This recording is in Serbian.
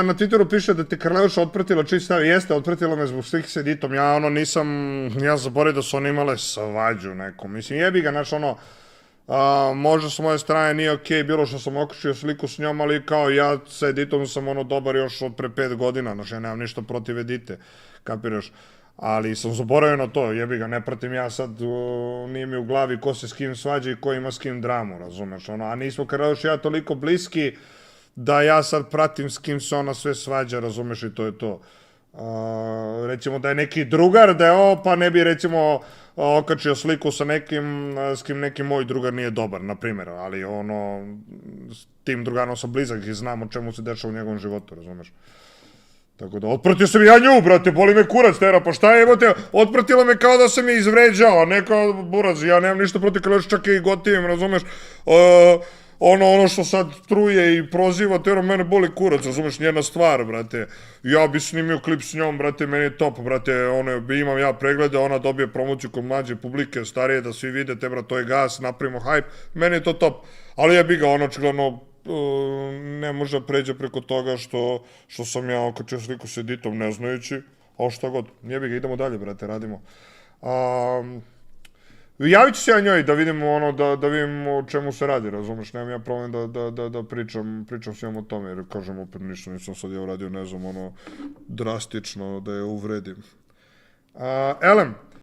Na Twitteru piše da te Karleuša otpratila čiji stav, jeste, otpratila me zbog slike s Editom, ja nisam, ja zaboravio da su one imale svađu neku, mislim, jebi ga, znaš, možda s moje strane nije okej bilo što sam okačio sliku s njom, ali kao ja sa Editom sam dobar još od pre 5 godina, znaš, ja nemam ništa protiv Edite, kapiraš, ali sam zaboravio na to, jebi ga, ne pratim ja sad, nije mi u glavi ko se s kim svađa i ko ima s kim dramu, razumeš, a nismo Karleuša i ja toliko bliski, da ja sad pratim s kim se ona sve svađa, razumeš, i to je to. Recimo da je neki drugar, da je ovo, pa ne bi recimo okačio sliku sa nekim, s kim neki moj drugar nije dobar, na primjer, ali s tim drugarom sam blizak i znam o čemu se dešava u njegovom životu, razumeš. Tako da, otpratio sam ja nju, brate, boli me kurac, tera, pa šta je, jebote, otpratila me kao da sam je izvređao, a ne kao buraz, ja nemam ništa protiv Karleuše, čak i gotivim, razumeš, ono što sad truje i proziva, tero, mene boli kurac, razumeš, njena stvar, brate, ja bi snimio klip s njom, brate, meni je top, brate, imam ja preglede, ona dobije promociju kod mlađe publike, starije, da svi vidite, brate, to je gas, napravimo hype, meni je to top, ali jebi ga, očigledno, ne može da pređe preko toga što sam ja okačio sliku s Editom ne znajući, ali šta god, jebi ga, idemo dalje, brate, radimo. Javit ću se ja njoj da vidimo da vidimo o čemu se radi, razumeš, nemam ja problem da pričam s njom o tome, jer kažem opet ništa nisam sad ja uradio, ne znam, drastično da je uvredim. Elem,